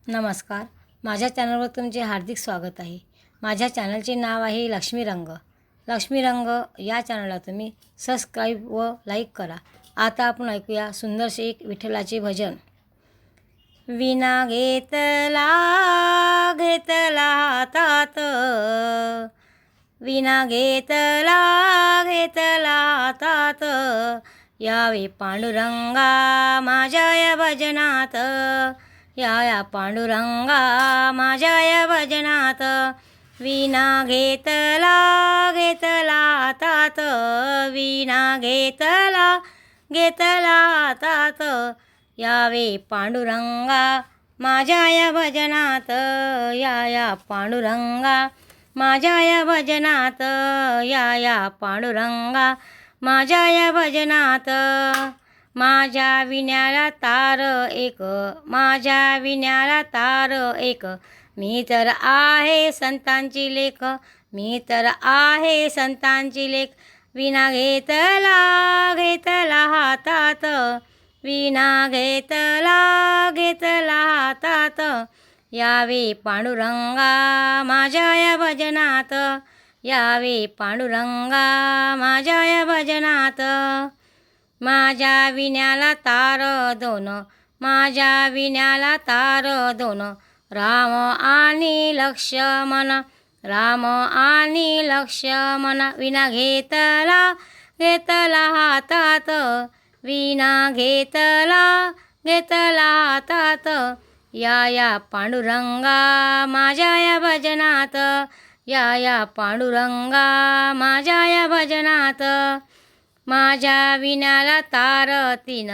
नमस्कार. माझ्या चॅनलवर तुमचे हार्दिक स्वागत आहे. माझ्या चॅनलचे नाव आहे लक्ष्मी रंग. लक्ष्मी रंग या चॅनलला तुम्ही सबस्क्राईब व लाईक करा. आता आपण ऐकूया सुंदरसे एक विठ्ठलाचे भजन. विना घेतला घेतला हातात, विना घेतला घेतला हातात, यावे पांडुरंगा माझ्या या भजनात, या पांडुरंगा माझ्या या भजनात. विना घेतला घेतला हातात, विना घेतला घेतला हातात, यावे पांडुरंगा माझ्या या भजनात, या पांडुरंगा माझ्या या भजनात, या पांडुरंगा माझ्या या भजनात. माझ्या विण्याला तार एक, माझ्या विण्याला तार एक, मी तर आहे संतांची लेक, मी तर आहे संतांची लेक. विना घेतला घेतला हातात, विना घेतला घेतला हातात, यावे पांडुरंगा माझ्या या भजनात, यावे पांडुरंगा माझ्या या भजनात. माझ्या विण्याला तार दोन, माझ्या विण्याला तार दोन, राम आणि लक्ष्मण, राम आणि लक्ष्मण. विना घेतला घेतला हातात, विना घेतला घेतला हातात, या पांडुरंगा माझ्या या भजनात, या पांडुरंगा माझ्या या भजनात. माझ्या विण्याला तार तीन,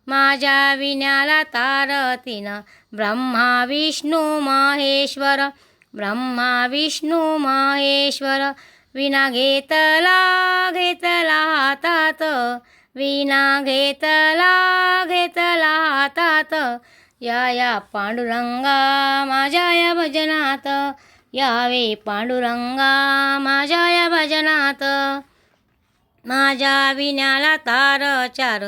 माझ्या विण्याला तार तीन, ब्रह्मा विष्णू महेश्वर, ब्रह्मा विष्णू महेश्वर. विना घेतला घेतला हातात, विना घेतला घेतला हातात, या पांडुरंगा माझ्या या भजनात, यावे पांडुरंगा माझ्या या भजनात. माझ्या विण्याला तार चार,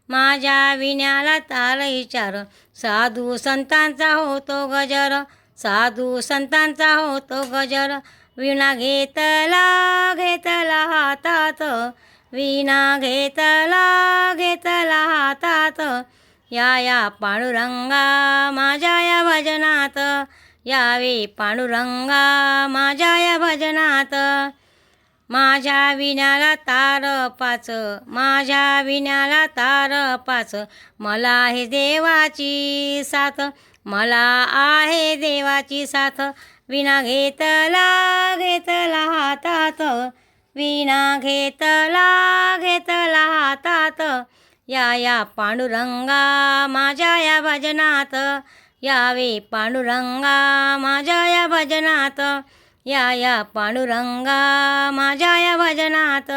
माझ्या विण्याला तार चार, साधू संतांचा होतो गजर, साधू संतांचा होतो गजर. विना घेतला घेतला हातात, विना घेतला घेतला हातात, या पांडुरंगा माझ्या या भजनात, यावे पांडुरंगा माझ्या या भजनात. माझ्या विण्याला तार पाच, माझ्या विण्याला तार पाच, मला आहे देवाची साथ, मला आहे देवाची साथ. विना घेतला घेतला हातात, विना घेतला घेतला हातात, या पांडुरंगा माझ्या या भजनात, यावे पांडुरंगा माझ्या या भजनात, या पांडुरंगा माझ्या या भजनात.